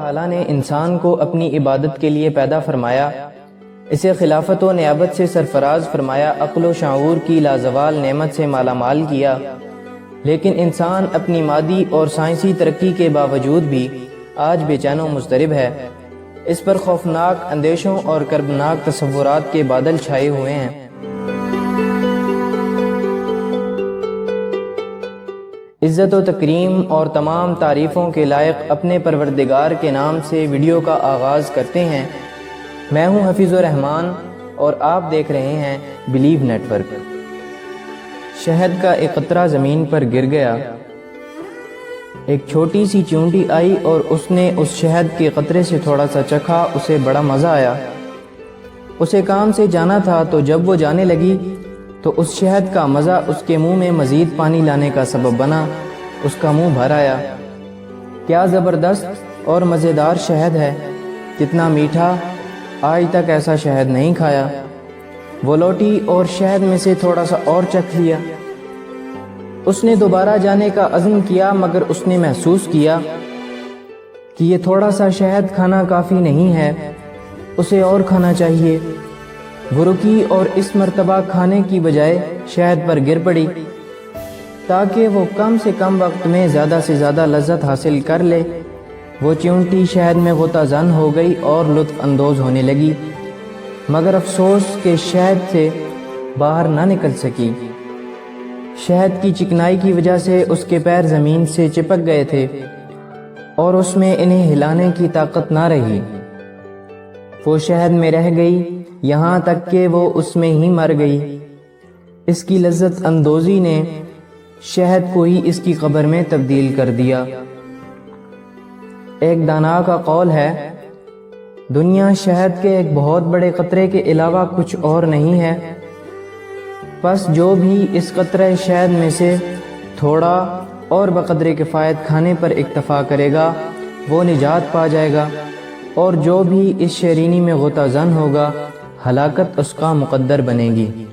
تعالیٰ نے انسان کو اپنی عبادت کے لیے پیدا فرمایا، اسے خلافت و نیابت سے سرفراز فرمایا، عقل و شعور کی لازوال نعمت سے مالا مال کیا، لیکن انسان اپنی مادی اور سائنسی ترقی کے باوجود بھی آج بے چین و مضطرب ہے۔ اس پر خوفناک اندیشوں اور کربناک تصورات کے بادل چھائے ہوئے ہیں۔ عزت و تکریم اور تمام تعریفوں کے لائق اپنے پروردگار کے نام سے ویڈیو کا آغاز کرتے ہیں۔ میں ہوں حفیظ الرحمان اور آپ دیکھ رہے ہیں بلیو نیٹ ورک۔ شہد کا ایک قطرہ زمین پر گر گیا۔ ایک چھوٹی سی چیونٹی آئی اور اس نے اس شہد کے قطرے سے تھوڑا سا چکھا، اسے بڑا مزہ آیا۔ اسے کام سے جانا تھا، تو جب وہ جانے لگی تو اس شہد کا مزہ اس کے منہ میں مزید پانی لانے کا سبب بنا، اس کا منہ بھر آیا۔ کیا زبردست اور مزیدار شہد ہے، کتنا میٹھا، آج تک ایسا شہد نہیں کھایا۔ وہ لوٹی اور شہد میں سے تھوڑا سا اور چکھ لیا۔ اس نے دوبارہ جانے کا عزم کیا، مگر اس نے محسوس کیا کہ یہ تھوڑا سا شہد کھانا کافی نہیں ہے، اسے اور کھانا چاہیے۔ وہ رکی اور اس مرتبہ کھانے کی بجائے شہد پر گر پڑی تاکہ وہ کم سے کم وقت میں زیادہ سے زیادہ لذت حاصل کر لے۔ وہ چیونٹی شہد میں غوطہ زن ہو گئی اور لطف اندوز ہونے لگی، مگر افسوس کہ شہد سے باہر نہ نکل سکی۔ شہد کی چکنائی کی وجہ سے اس کے پیر زمین سے چپک گئے تھے اور اس میں انہیں ہلانے کی طاقت نہ رہی۔ وہ شہد میں رہ گئی، یہاں تک کہ وہ اس میں ہی مر گئی۔ اس کی لذت اندوزی نے شہد کو ہی اس کی قبر میں تبدیل کر دیا۔ ایک دانا کا قول ہے، دنیا شہد کے ایک بہت بڑے قطرے کے علاوہ کچھ اور نہیں ہے، پس جو بھی اس قطرے شہد میں سے تھوڑا اور بقدر کفایت کھانے پر اکتفا کرے گا وہ نجات پا جائے گا، اور جو بھی اس شیرینی میں غوطہ زن ہوگا ہلاکت اس کا مقدر بنے گی۔